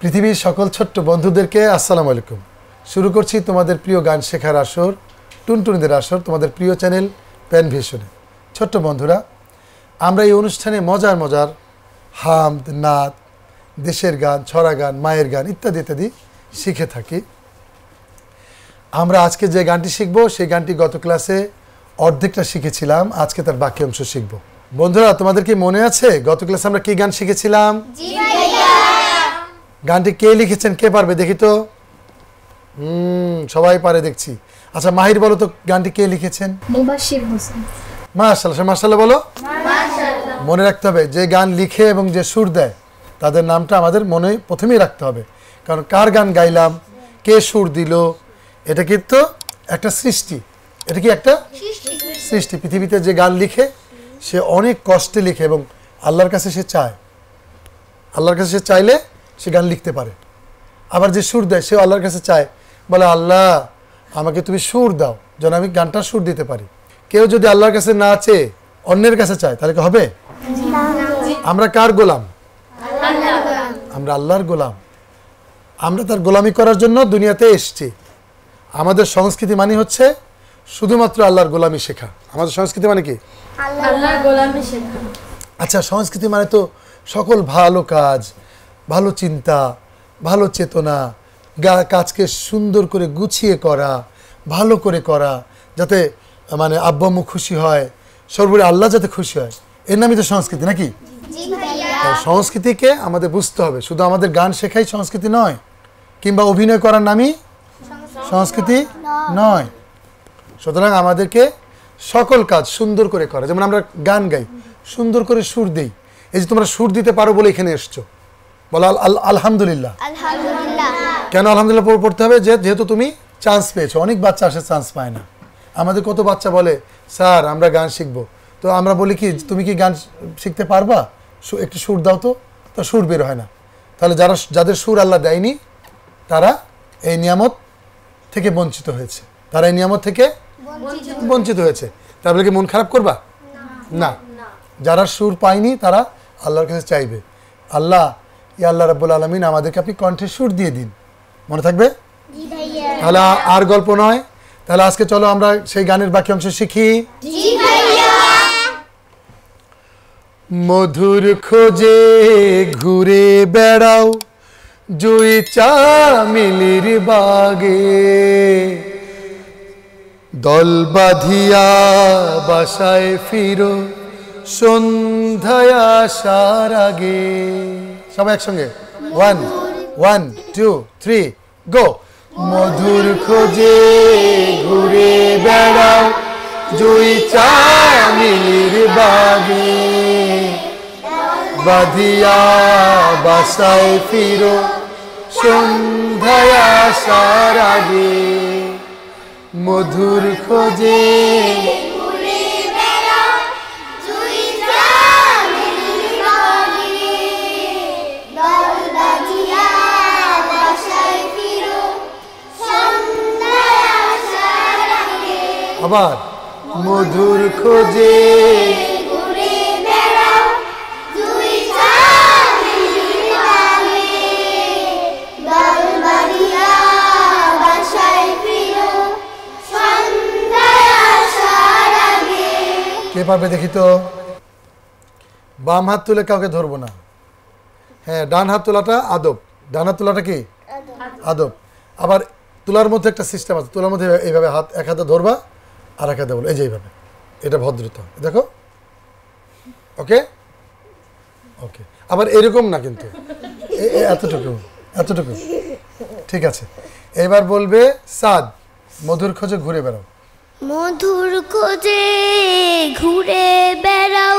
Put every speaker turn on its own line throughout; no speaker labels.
পৃথিবীর সকল ছোট্ট বন্ধুদেরকে আসসালামু আলাইকুম। শুরু করছি তোমাদের প্রিয় গান শেখার আসর, টুনটুনিদের আসর, তোমাদের প্রিয় চ্যানেল পেন ভিশনে। ছোট্ট বন্ধুরা, আমরা এই অনুষ্ঠানে মজার মজার হামদ, নাত, দেশের গান, ছড়া গান, মায়ের গান ইত্যাদি ইত্যাদি শিখে থাকি। আমরা আজকে যে গানটি শিখব সেই গানটি গত ক্লাসে অর্ধেকটা শিখেছিলাম, আজকে তার বাকি অংশ শিখব। বন্ধুরা, তোমাদের কি মনে আছে গত ক্লাসে আমরা কি গান শিখেছিলাম? গানটি কে লিখেছেন, কে পারবে দেখি তো? সবাই পারে দেখছি। আচ্ছা মাহির বলো তো, গানটি কে লিখেছেন?
মুবাশশির হোসেন।
মাশাআল্লাহ, মাশাআল্লাহ বলো। মনে রাখতে হবে, যে গান লিখে এবং যে সুর দেয় তাদের নামটা আমাদের মনে প্রথমেই রাখতে হবে, কারণ কার গান গাইলাম, কে সুর দিল, এটা কিন্তু একটা সৃষ্টি। এটা কি একটা সৃষ্টি? পৃথিবীতে যে গান লিখে সে অনেক কষ্টে লিখে এবং আল্লাহর কাছে সে চায়, আল্লাহর কাছে সে চাইলে সে গান লিখতে পারে। আবার যে সুর দেয় সেও আল্লাহর কাছে চায়, বলে আল্লাহ আমাকে তুমি সুর দাও যেন আমি গানটা সুর দিতে পারি। কেউ যদি আল্লাহর কাছে না চেয়ে অন্যের কাছে চায় তাহলে কি হবে? আমরা কার গোলাম? আমরা আল্লাহর গোলাম। আমরা তার গোলামি করার জন্য দুনিয়াতে এসেছি। আমাদের সংস্কৃতি মানে হচ্ছে শুধুমাত্র আল্লাহর গোলামি শেখা। আমাদের সংস্কৃতি মানে কি?
আল্লাহর গোলামি শেখা।
আচ্ছা, সংস্কৃতি মানে তো সকল ভালো কাজ, ভালো চিন্তা, ভালো চেতনা, কাজকে সুন্দর করে গুছিয়ে করা, ভালো করে করা, যাতে মানে আব্বা আম্মু খুশি হয়, সর্বোপরি আল্লাহ যাতে খুশি হয়, এর নামই তো সংস্কৃতি, নাকি? সংস্কৃতিকে আমাদের বুঝতে হবে। শুধু আমাদের গান শেখাই সংস্কৃতি নয়, কিংবা অভিনয় করার নামই সংস্কৃতি নয়। সুতরাং আমাদেরকে সকল কাজ সুন্দর করে করা। যেমন আমরা গান গাই, সুন্দর করে সুর দিই। এই যে তোমরা সুর দিতে পারো বলে এখানে এসছো, বলো আলহামদুলিল্লাহ। কেন আলহামদুলিল্লাহ পড়তে হবে? যেহেতু তুমি চান্স পেয়েছো। অনেক বাচ্চা আসে, চান্স পায় না। আমাদের কত বাচ্চা বলে স্যার আমরা গান শিখবো, তো আমরা বলি কি তুমি কি গান শিখতে পারবা, একটু সুর দাও তো, তা সুর বের হয় না। তাহলে যাদের সুর আল্লাহ দেয়নি তারা এই নিয়ামত থেকে বঞ্চিত হয়েছে, তারা এই নিয়ামত থেকে বঞ্চিত হয়েছে। তাহলে কি মন খারাপ করবা? না। যারা সুর পায়নি তারা আল্লাহর কাছে চাইবে, আল্লাহ ইয়া আল্লাহ রাব্বুল আলামিন আমাদেরকে আপনি কণ্ঠে সুর দিয়ে দিন। মনে থাকবে? তাহলে আর গল্প নয়, তাহলে আজকে চলো আমরা সেই গানের বাকি অংশ শিখি। মধুর খোঁজে ঘুরে বেড়াও জুই চামেলির বাগে, দল বাঁধিয়া বাসায় ফিরো সন্ধ্যায় আসার আগে। সবাই একসঙ্গে, 1 1 2 3 গো। মধুর খোঁজে ঘুরে বেড়াও জুই চামেলির বাগে, বাঁধিয়া বাসায় ফিরো সন্ধ্যায় আসার আগে। মধুর খোঁজে আবার মধুর খোঁজে কে পারবে দেখি তো? বাম হাত তুলে কাউকে ধরবো না। হ্যাঁ, ডান হাত তোলাটা আদব। ডান হাত তোলাটা কি আদব। আবার তোলার মধ্যে একটা সিস্টেম আছে। তোলার মধ্যে এইভাবে হাত, এক হাতে ধরবা আর এক হাতে বলো, এই যে এইভাবে, এটা ভদ্রতা। দেখো, ওকে ওকে। আবার এরকম না কিন্তু, এতটুকু এতটুকু, ঠিক আছে। এবার বলবে সাদ, মধুর খোঁজে ঘুরে বেড়াও।
মধুর খোঁজে ঘুরে বেড়াও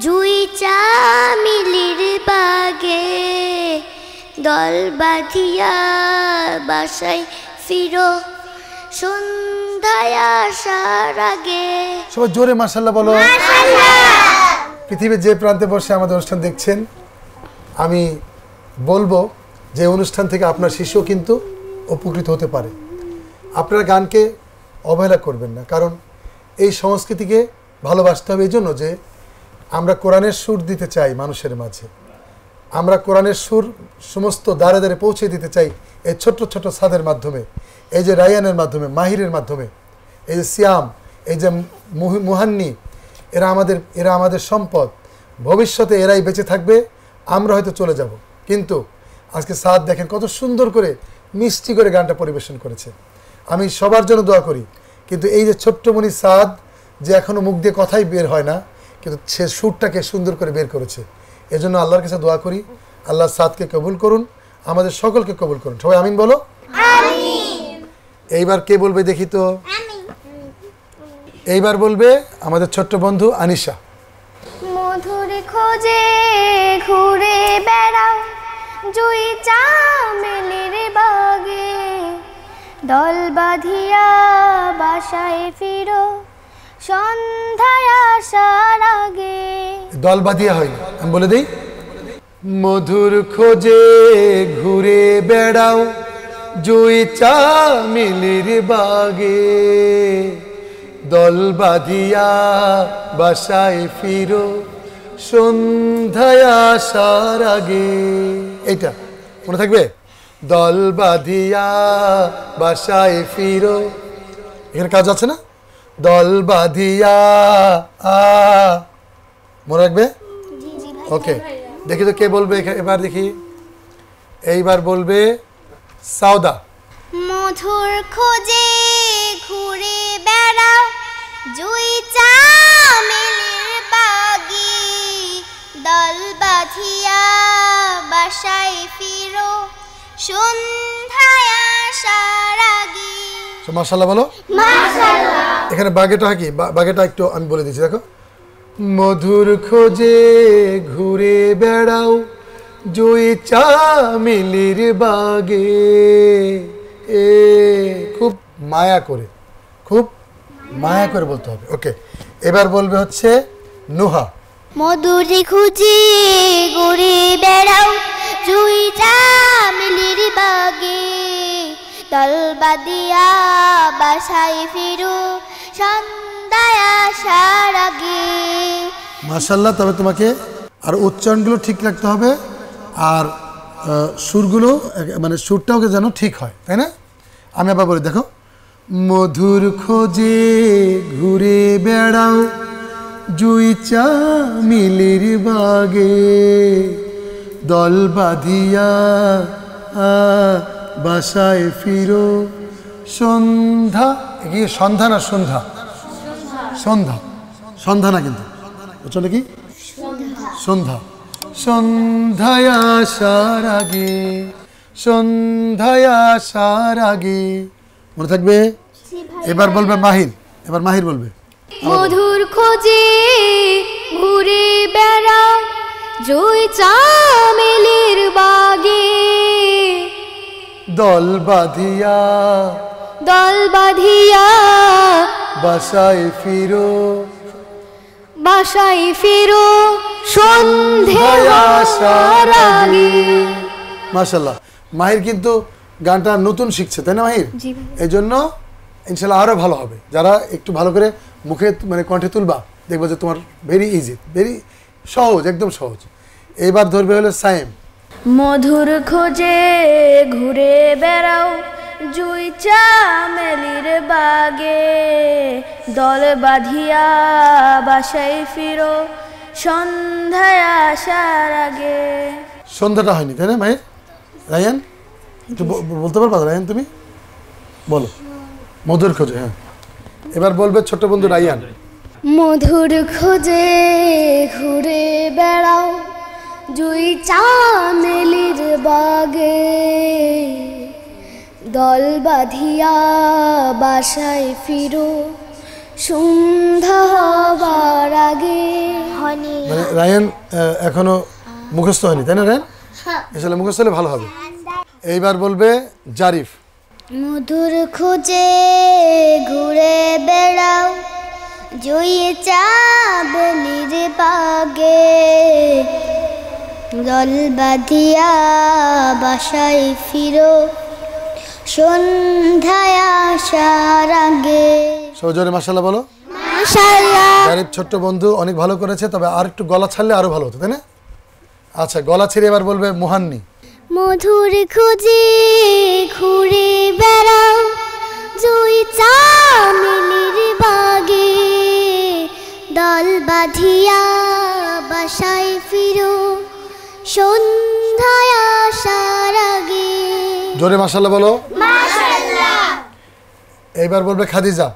জুই চামেলির বাগে, দল বাঁধিয়া বাসায় ফিরো সন্ধ্যায় আসার আগে।
সবাই জোরে মাশাআল্লাহ বলো। পৃথিবীর যে প্রান্তে বসে আমাদের অনুষ্ঠান দেখছেন, আমি বলবো যে অনুষ্ঠান থেকে আপনার শিশু কিন্তু উপকৃত হতে পারে। আপনারা গানকে অবহেলা করবেন না, কারণ এই সংস্কৃতিকে ভালোবাসতে হবে এই জন্য যে আমরা কোরআনের সুর দিতে চাই মানুষের মাঝে। আমরা কোরআনের সুর সমস্ত দ্বারে দ্বারে পৌঁছে দিতে চাই এই ছোট্ট ছোট্ট সাদের মাধ্যমে, এই যে রায়ানের মাধ্যমে, মাহিরের মাধ্যমে, এই যে সিয়াম, এই যে মুহান্নি, এরা আমাদের সম্পদ। ভবিষ্যতে এরাই বেঁচে থাকবে, আমরা হয়তো চলে যাব। কিন্তু আজকে সাদ দেখেন কত সুন্দর করে মিষ্টি করে গানটা পরিবেশন করেছে। আমি সবার জন্য দোয়া করি, কিন্তু এই যে ছোট্টমণি সাদ যে এখনও মুখ দিয়ে কথাই বের হয় না, কিন্তু সে সুরটাকে সুন্দর করে বের করেছে। এজন্য আল্লাহর কাছে দোয়া করি, আল্লাহ সাদকে কবুল করুন, আমাদের সকলকে কবুল করুন। সবাই আমিন বলো। এইবার কে বলবে দেখি তো? এইবার বলবে আমাদের ছোট্ট বন্ধু আনিশা।
মধুর খোঁজে ঘুরে বেড়াও জুই চামেলির বাগে, দল বাঁধিয়া বাসায় ফিরো সন্ধ্যায় আসার আগে।
দল বাঁধিয়া হয়নি, আমি বলে দিই, মধুর খোঁজে ঘুরে বেড়াও জুই চামেলির বাগে, দল বাঁধিয়া বাসায় ফিরো সন্ধ্যায় আসার আগে। এইটা মনে থাকবে, দল বাঁধিয়া বাসায় ফিরো। এখানে কাজ আছে না, দল বাঁধিয়া মনে রাখবে। ওকে, দেখি তো কে বলবে এবার দেখি। এইবার বলবে সাউদা।
মধুর খোঁজে ঘুরে বেড়াও জুই চামেলির বাগে, দল বাঁধিয়া বাসায় ফিরো সন্ধ্যায় আসার আগে।
মাশাআল্লাহ বলো।
মাশাআল্লাহ।
এখানে বাগেটা কি, বাগেটা একটু আমি বলে দিচ্ছি, দেখো। মধুর খোঁজে ঘুরে বেড়াও জুই চামেলির বাগে, এ খুব মায়া করে, খুব মায়া করে বলতে হবে। ওকে, এবার বলবে হচ্ছে নুহা।
মধুর খুঁজে ঘুরে বেড়াও জুই চামেলির বাগে, দল বাঁধিয়া বাসায় ফিরো সন্ধ্যায় আসার আগে।
মাশাআল্লাহ। তবে তোমাকে আর উচ্চারণগুলো ঠিক রাখতে হবে, আর সুরগুলো মানে সুরটাও যেন ঠিক হয়, তাই না? আমি আবার বলি, দেখো। মধুর খোঁজে ঘুরে বেড়াও জুই চামেলির বাগে, দল বাঁধিয়া বাসায় ফিরো সন্ধ্যা। কি সন্ধ্যা না সন্ধ্যা? সন্ধ্যা, সন্ধ্যা না, কিন্তু বুঝছো কি? সন্ধ্যা। সন্ধ্যায় আসার আগে, সন্ধ্যায় আসার আগে, মনে থাকবে। এবার বলবে মাহির। এবার মাহির বলবে।
মধুর খোঁজে ঘুরে বেড়াও জুই চামেলির বাগে,
দল বাঁধিয়া বাসায় ফিরো
সন্ধ্যায় আসার আগে।
মাশাআল্লাহ। মাহির কিন্তু গানটা নতুন শিখছে, তাই না মাহির? এই জন্য ইনশাল্লাহ আরো ভালো হবে। যারা একটু ভালো করে মুখে মানে কণ্ঠে তুলবা, দেখবো যে তোমার ভেরি ইজি, ভেরি সহজ, একদম সহজ। এইবার ধরবে হলো সাইম।
মধুর খোঁজে ঘুরে বেড়াও জুই চামেলির বাগে, দল বাঁধিয়া বাসায় ফিরো সন্ধ্যায় আসার আগে।
সন্ধ্যাটা হয়নি, তাই না মাহির? রায়ান একটু বলতে পারবা? রায়ান তুমি বলো। মধুর খোঁজে, হ্যাঁ। এবার বলবে ছোট বন্ধু রায়ান।
মধুর খোঁজে ঘুরে বেড়াও জুই চামেলির বাগে, দল বাঁধিয়া বাসায় ফিরো সন্ধ্যা হবার আগে।
মানে রায়ান এখনো মুখস্থ হয়নি, তাই না রায়ান? আসলে মুখস্থ হলে ভালো হবে। এইবার বলবে জারিফ।
মধুর খোঁজে ঘুরে বেড়াও জুই চামেলির বাগে, দল বাঁধিয়া বাসায় ফিরো সন্ধ্যায় আসার আগে।
সবাই জোরে মাশাআল্লাহ বলো।
মাশাআল্লাহ।
জারিফ ছোট্ট বন্ধু অনেক ভালো করেছে, তবে আর একটু গলা ছাড়লে আরো ভালো হতো, তাই না? আচ্ছা গলা ছেড়ে এবার বলবে মুহান্নি।
মধুর খোঁজে ঘুরে বেড়াও জুই চামেলির বাগে দল বাঁধিয়া বাসায় ফিরো সন্ধ্যায় আসার আগে।
জোরে মাশাআল্লাহ বলো।
মাশাআল্লাহ।
এইবার বলবে খাদিজা।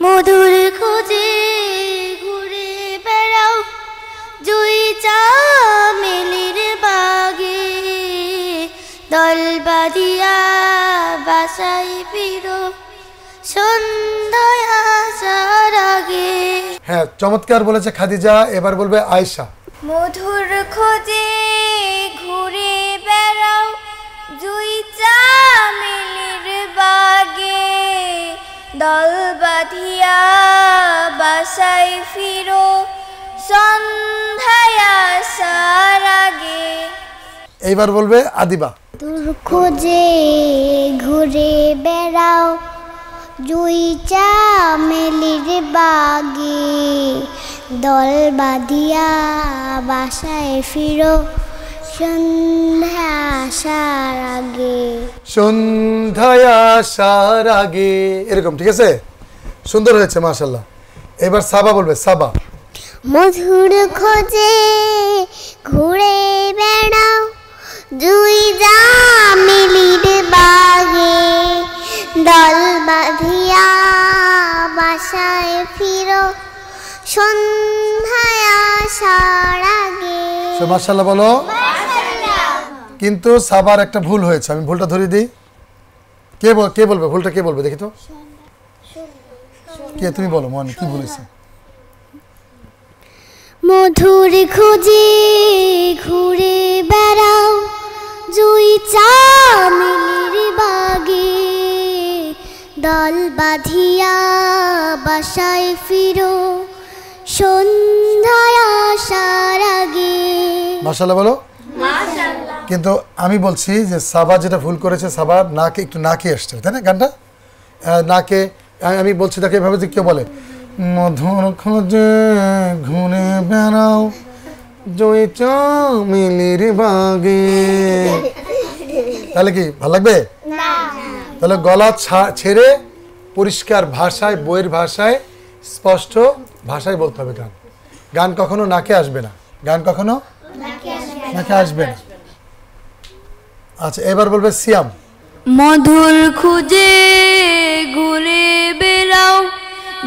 মধুর খোঁজে ঘুরে বেড়াও জুই চামেলির বাগে দল বাঁধিয়া বাসায় ফিরো সন্ধ্যায় আসার আগে।
হ্যাঁ চমৎকার বলেছে খাদিজা। এবার বলবে আয়েশা।
মধুর খোঁজে ঘুরে বেড়াও জুই চামেলির বাগে দল বাঁধিয়া বাসায় ফিরো সন্ধ্যায় আসার আগে।
এইবার বলবে আদিবা।
মধুর খোঁজে ঘুরে বেড়াও জুই চামেলির বাগে দল বাঁধিয়া বাসায় ফিরো সন্ধ্যা আসার আগে।
সন্ধ্যায় আসার আগে, এরকম ঠিক আছে, সুন্দর হয়েছে মাশাআল্লাহ। এবার সাবা বলবে। সাবা।
মধুর খোঁজে ঘুরে বেড়াও জুই চামেলির বাগে দল বাঁধিয়া বাসায় ফিরো সন্ধ্যায় আসার আগে।
মাশাআল্লাহ বলো। কিন্তু সাবার একটা ভুল হয়েছে, আমি ভুলটা ধরিয়ে দিই। কে বলবে ভুলটা? কে বলবে দেখি তো, কে? তুমি বলো মনে কি ভুল হয়েছে?
মধুর খোঁজে ঘুরে বেড়াও জুই চামেলির বাগে দল বাঁধিয়া বাসায় ফিরো সন্ধ্যায় আসার আগে।
মাশাআল্লাহ বলো। কিন্তু আমি বলছি যে সাবা যেটা ভুল করেছে, সাবা নাকে একটু নাকে আসছে, তাই না গানটা? নাকে আমি বলছি তাকে এভাবে যে কেউ বলে মধুর খোঁজে ঘুরে বেড়াও জুই চামেলির বাগে, তাহলে কি ভালো লাগবে? তাহলে গলা ছেড়ে পরিষ্কার ভাষায়, বইয়ের ভাষায়, স্পষ্ট ভাষায় বলতে হবে গান। গান কখনো নাকে আসবে না, গান কখনো নাকে আসবে না। আচ্ছা এবার বলবে সিয়াম।
মধুর খুঁজে ঘুরে বেড়াও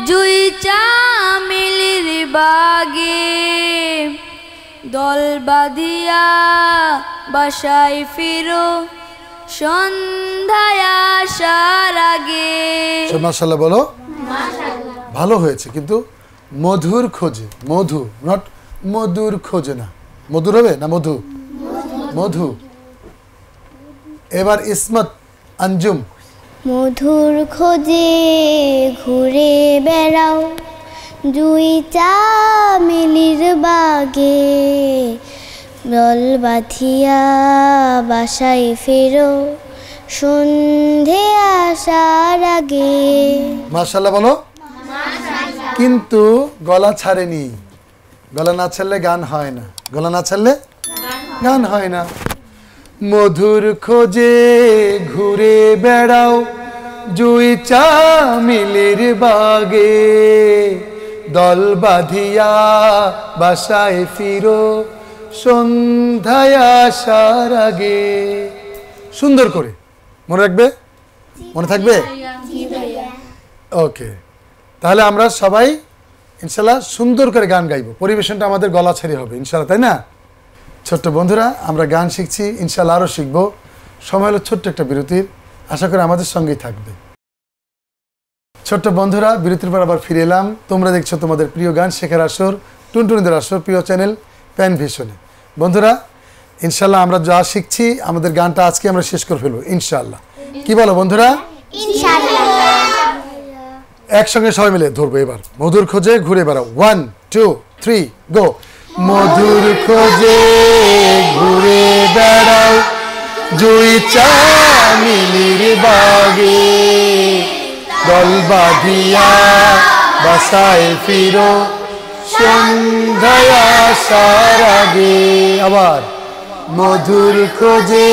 জুই চামেলির বাগে দল বাঁধিয়া বাসায় ফিরো সন্ধ্যায় আসার আগে।
মাশাআল্লাহ বলো। ভালো হয়েছে, কিন্তু মধুর খোঁজে, মধু, নট মধুর খোঁজে না। মধুর হবে না মধু? মধু। এবার ইসমত আঞ্জুম।
মধুর খোঁজে ঘুরে বেড়াও জুই চামেলির বাগে দল বাঁধিয়া বাসায় ফেরো সন্ধে আসার আগে।
মাশাআল্লাহ বলো। কিন্তু গলা ছাড়েনি, গলা না ছাড়লে গান হয় না, গলা না ছাড়লে গান হয় না। মধুর খোঁজে ঘুরে বেড়াও জুই চামেলির বাগে দল বাঁধিয়া বাসায় ফিরো সন্ধ্যায় আসার আগে। সুন্দর করে মনে রাখবে, মনে থাকবে? ওকে, তাহলে আমরা সবাই ইনশাল্লাহ সুন্দর করে গান গাইবো, পরিবেশনটা আমাদের গলা ছেড়ে হবে ইনশাল্লাহ, তাই না? ছোট্ট বন্ধুরা, আমরা গান শিখছি, ইনশাল্লাহ আরও শিখবো। সময় হলো ছোট্ট একটা বিরতির, আশা করি আমাদের সঙ্গেই থাকবে। ছোট্ট বন্ধুরা, বিরতির পর আবার ফিরে এলাম। তোমরা দেখছো তোমাদের প্রিয় গান শেখার আসর, টুনটুনিদের আসর, প্রিয় চ্যানেল প্যান ভিশনে। বন্ধুরা, ইনশাল্লাহ আমরা যা শিখছি, আমাদের গানটা আজকে আমরা শেষ করে ফেলবো ইনশাল্লাহ। কি বলো বন্ধুরা? একসঙ্গে সবাই মিলে ধরবো এবার। মধুর খোঁজে ঘুরে বেড়াও। 1 2 3 গো। মধুর খোঁজে ঘুরে বেড়াও জুই চামেলির বাগে দল বাঁধিয়া বাসায় ফিরো সন্ধ্যায় আসার আগে। আবার মধুর খোঁজে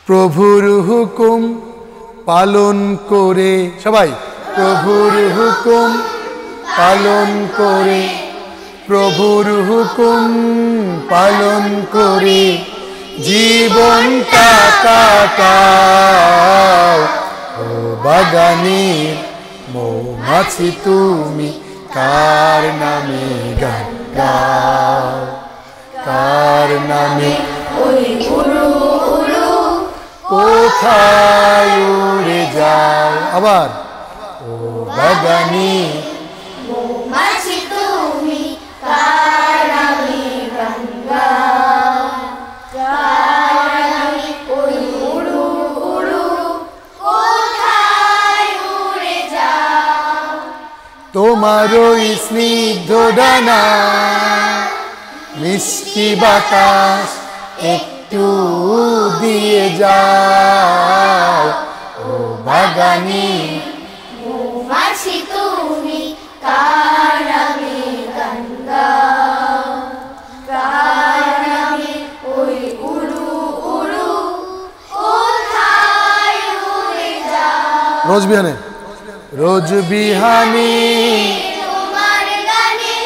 প্রভুর হুকুম পালন করে, সবাই প্রভুর হুকুম পালন করে, প্রভুর হুকুম পালন করে জীবনটা কাটাও। ও বাগানের মৌমাছি তুমি কার নামে গান গাও, কার নামে কোথায় উড়ে যাও। আবার ও বাগানে
মৌমাছি তুমি কার নামে গান গাও, কার নামে ওই উড়ু উড়ু কোথায় উড়ে যাও।
তোমার ওই স্নিগ্ধ ডানা মিষ্টি বাতাস একটু দিয়ে যাও। ও বাগানে
মৌমাছি তুমি কার নামে গান গাও, কার নামে ওই উড়ু উড়ু কোথায় উড়ে যাও।
রোজ বিহানে, রোজ বিহানে
তোমার গানে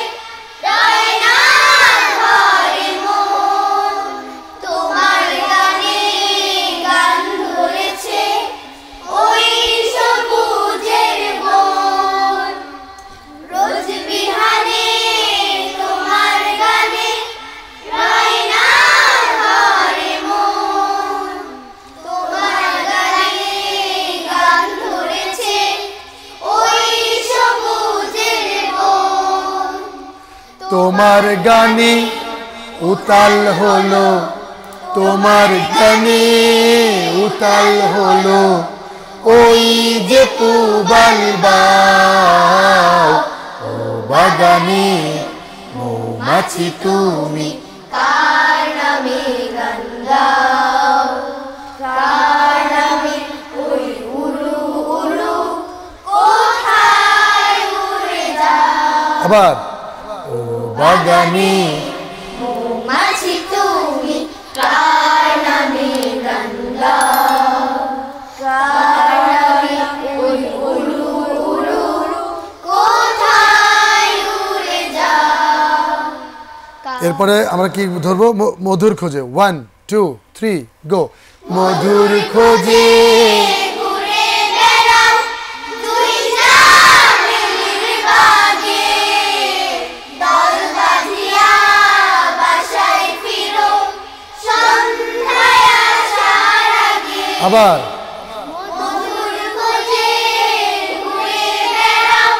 রয় না ঘরে মন, তোমার গানে গান ধরেছে ওই সবুজের বন। রোজ বিহানে তোমার গানে রয় না ঘরে মন, তোমার গানে গান ধরেছে ওই সবুজের বন।
তোমার গানে উতাল হলো, তোমার গানে উতাল হলো ওই যে পুবাল বাও। ও বাগানে মৌমাছি তুমি
কার নামে গান গাও, কার নামে ওই উড়ু উড়ু কোথায় উড়ে যাও।
আবার ও বাগানে
মৌমাছি তুমি কার নামে গান গাও, কার নামে ওই উড়ু উড়ু কোথায় উড়ে যাও।
এরপরে আমরা কি ধরবো? মধুর খোঁজে। 1 2 3 গো। মধুর খোঁজে
ঘুরে বেড়াও দুই চামেলির বাগে, দল বাঁধিয়া বাসায় ফিরো সন্ধ্যায় আসার আগে।
আবার
মধুর খোঁজে ঘুরে বেড়াও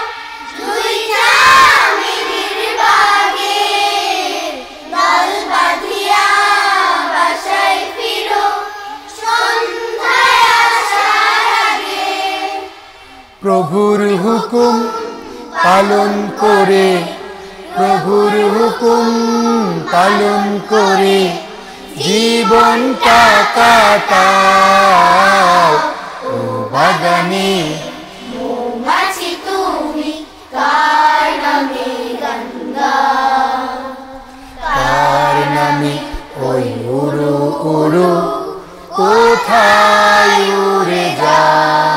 দুই চামেলির বাগে, দল বাঁধিয়া বাসায় ফিরো সন্ধ্যায় আসার আগে।
প্রভুর হুকুম পালন করে, প্রভুর হুকুম পালন করে জীবনটা কাটাও। ও বাগানে
মৌমাছি তুমি কার নামে গান গাও,
কার নামে ওই উড়ু উড়ু কোথায় উড়ে যাও।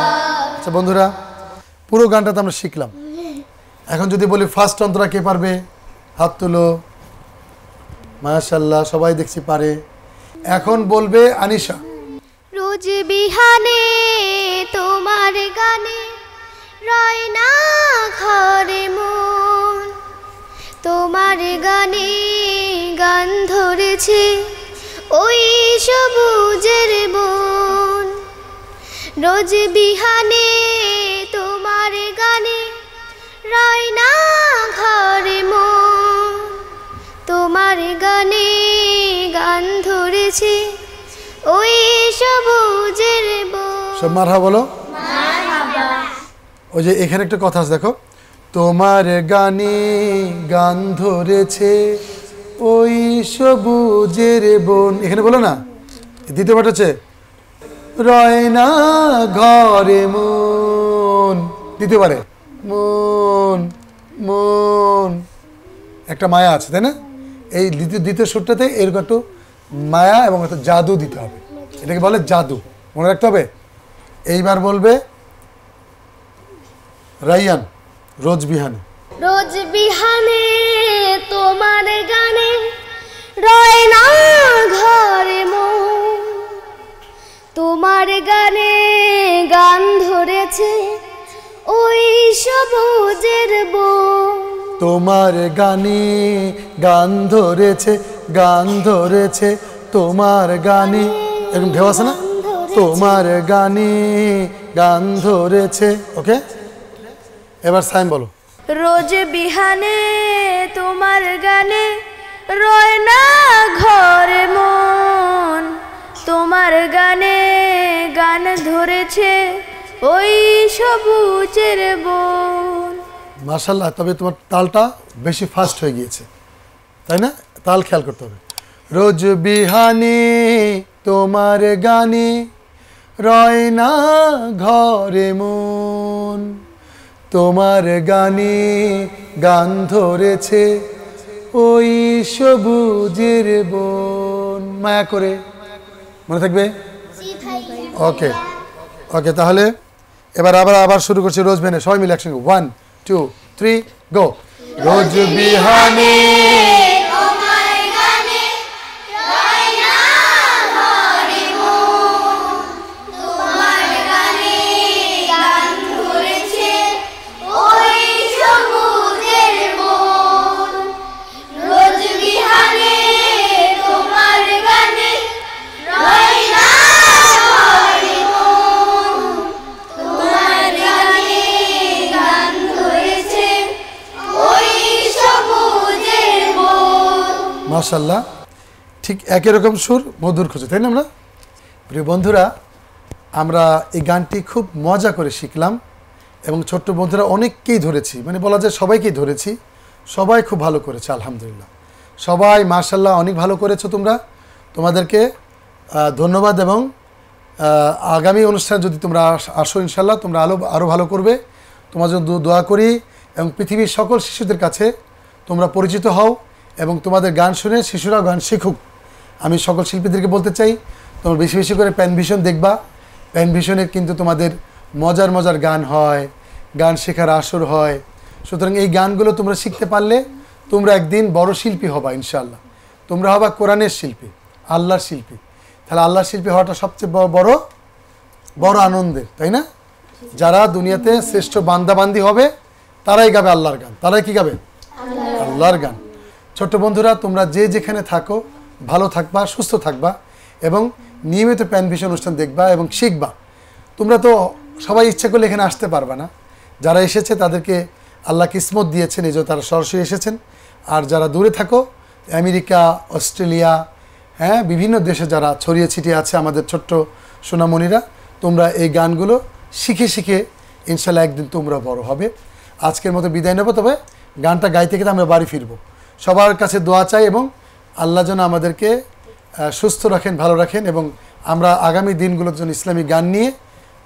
আচ্ছা বন্ধুরা, পুরো গানটা তো আমরা শিখলাম। এখন যদি বলি ফার্স্ট অন্তরা কে পারবে? হাত তুলো। মাশাআল্লাহ, সবাই দেখছি পারে। এখন বলবে আনিশা।
রোজ বিহানে তোমার গানে রয় না ঘরে মন, তোমার গানে গান ধরেছে ওই সবুজের বন। রোজ বিহানে তোমার গানে রয় না ঘরে মন, তোমার গানে গান ধরেছে ওই সবুজের বন।
সব মারহা বলো। ওই যে এখানে একটা কথা আছে দেখো, তোমার গানে গান ধরেছে ওই সবুজের বন। এখানে বলো না, দ্বিতীয় পাঠ হচ্ছে রয় না ঘরে মন। দ্বিতীয়বারে মন মন, একটা মায়া আছে, তাই না? এই দ্বিতীয় সুরটাতে এরকম একটু মায়া এবং একটা জাদু দিতে হবে, এটাকে বলে জাদু, মনে রাখতে হবে। এইবার বলবে রাইয়ান, রোজ বিহানে।
রোজ বিহানে তোমার গানে রয় না ঘরে মন, তোমার গানে গান ধরেছে ওই সবুজের বন।
তোমার গানে গান ধরেছে, গান ধরেছে তোমার গানে, এরকম ঢেউ আছে না? তোমার গানে গান ধরেছে। ওকে, এবার সাইম বলো।
রোজ বিহানে তোমার গানে রয় না ঘরে মন, তোমার গানে গান ধরেছে ওই সবুজের বন।
মাশাআল্লাহ, তবে তোমার তালটা বেশি ফাস্ট হয়ে গিয়েছে, তাই না? তাল খেয়াল করতে হবে। রোজ বিহানে তোমার গানে রয় না ঘরে মন, তোমার গানে গান ধরেছে ওই সবুজের বন। মায়া করে, মনে থাকবে? ওকে ওকে, তাহলে এবার আবার শুরু করছি রোজ বিহানে, সবাই মিলে একসঙ্গে 1 2 3 গো। রোজ বিহানে মাশাআল্লাহ, ঠিক একই রকম সুর, মধুর খুঁজে, তাই না? আমরা প্রিয় বন্ধুরা, আমরা এই গানটি খুব মজা করে শিখলাম এবং ছোট্ট বন্ধুরা অনেককেই ধরেছি, মানে বলা যায় সবাইকেই ধরেছি। সবাই খুব ভালো করেছে, আলহামদুলিল্লাহ। সবাই মাশাআল্লাহ অনেক ভালো করেছো তোমরা, তোমাদেরকে ধন্যবাদ। এবং আগামী অনুষ্ঠানে যদি তোমরা আসো ইনশাল্লাহ তোমরা আরও ভালো করবে। তোমার জন্য দোয়া করি এবং পৃথিবীর সকল শিশুদের কাছে তোমরা পরিচিত হও এবং তোমাদের গান শুনে শিশুরাও গান শিখুক। আমি সকল শিল্পীদেরকে বলতে চাই, তোমরা বেশি বেশি করে প্যানভিশন দেখবা। প্যানভিশনের কিন্তু তোমাদের মজার মজার গান হয়, গান শেখার আসর হয়। সুতরাং এই গানগুলো তোমরা শিখতে পারলে তোমরা একদিন বড় শিল্পী হবা ইনশাআল্লাহ। তোমরা হবা কোরআনের শিল্পী, আল্লাহর শিল্পী। তাহলে আল্লাহর শিল্পী হওয়াটা সবচেয়ে বড় আনন্দের, তাই না? যারা দুনিয়াতে শ্রেষ্ঠ বান্দাবান্দি হবে তারাই গাবে আল্লাহর গান। তারাই কি গাবে? আল্লাহর গান। ছোট্ট বন্ধুরা, তোমরা যে যেখানে থাকো ভালো থাকবা, সুস্থ থাকবা এবং নিয়মিত প্যানভিশন অনুষ্ঠান দেখবা এবং শিখবা। তোমরা তো সবাই ইচ্ছা করলে এখানে আসতে পারবা না। যারা এসেছে তাদেরকে আল্লাহ কিসমত দিয়েছেন, এই যে তারা সরাসরি এসেছেন। আর যারা দূরে থাকো, আমেরিকা, অস্ট্রেলিয়া, হ্যাঁ, বিভিন্ন দেশে যারা ছড়িয়ে ছিটিয়ে আছে আমাদের ছোট্ট সোনামণিরা, তোমরা এই গানগুলো শিখে শিখে ইনশাল্লাহ একদিন তোমরা বড় হবে। আজকের মতো বিদায় নেব, তবে গানটা গাইতে গেলে আমরা বাড়ি ফিরবো। সবার কাছে দোয়া চাই এবং আল্লাহ যেন আমাদেরকে সুস্থ রাখেন, ভালো রাখেন এবং আমরা আগামী দিনগুলোর জন্য ইসলামী গান নিয়ে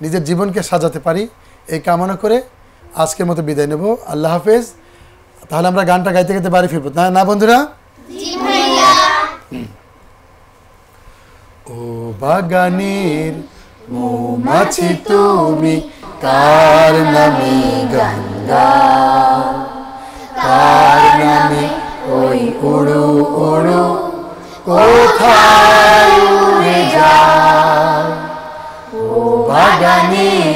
নিজের জীবনকে সাজাতে পারি, এই কামনা করে আজকের মতো বিদায় নেব। আল্লাহ হাফেজ। তাহলে আমরা গানটা গাইতে গাইতে বাড়ি ফিরবো, না বন্ধুরা? ও বাগানের মৌমাছি তুমি কার নামে গান গাও, কার নামে ওই উড়ু উড়ু কোথায় উড়ে যাও। ও বাগানের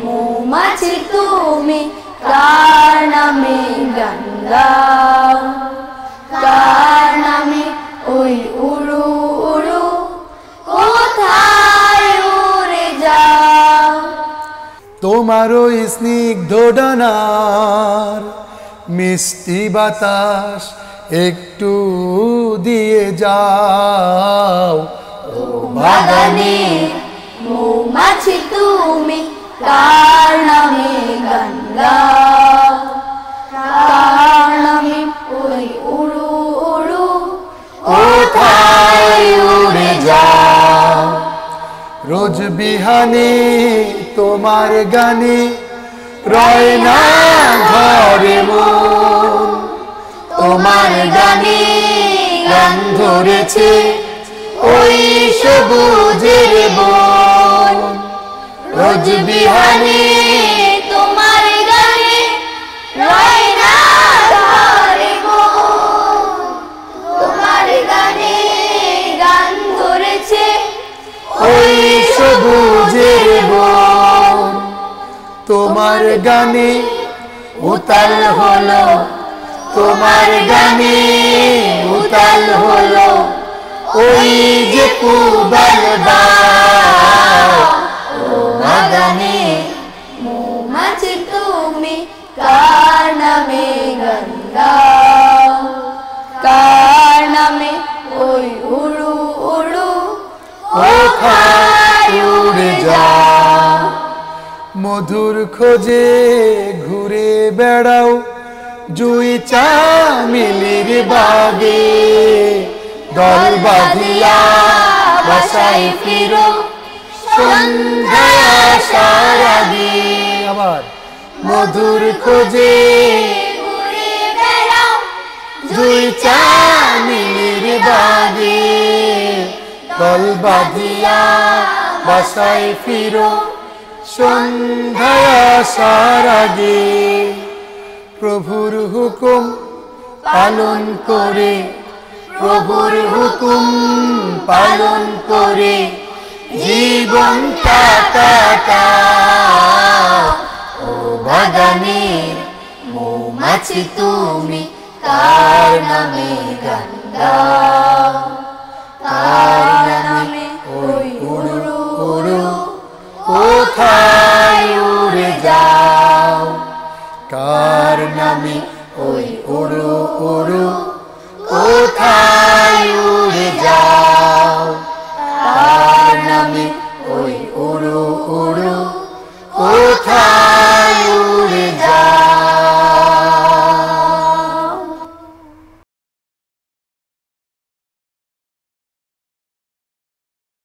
মৌমাছি তুমি কার নামে গান গাও, কার নামে ওই উড়ু উড়ু কোথায় উড়ে যাও।
তোমার ওই স্নিগ্ধ ডানার মিষ্টি বাতাস একটু দিয়ে যাও। ও
বাগানে মৌমাছি তুমি কার নামে গান গাও, কার নামে ওই উড়ু উড়ু
রোজ বিহানে তোমার গানে রয় না ঘরে মন
তোমার গানে গান ধরেছে ওই সবুজের বন রোজ বিহানে তোমার গানে রয় না ঘরে মন তোমার গানে গান ধরেছে
ওই সবুজের বন তোমার গানে উতাল হলো তোমার গানে উতাল হলো ওই যে পূবাল
বাগানে মৌমাছি তুমি কার নামে গান গাও কার নামে ওই উড়ু উড়ু
কোথায় উড়ে যাও মধুর খোঁজে ঘুরে বেড়াও জুই চামেলির বাগে দল বাঁধিয়া বাসায় ফিরো সন্ধ্যায় আসার আগে আবার মধুর খোঁজে
ঘুরে বেড়াও
জুই চামেলির বাগে দল বাঁধিয়া বাসায় ফিরো সন্ধ্যায় আসার আগে প্রভুর হুকুম পালন করে প্রভুর হুকুম পালন করে জীবন কাটাও ও বাগানে
মৌমাছি তুমি কার নামে গান গাও কার নামে ওই উড়ু উড়ু
কোথায় উড়ে যাও কার নামে ওই উড়ু উড়ু কোথায়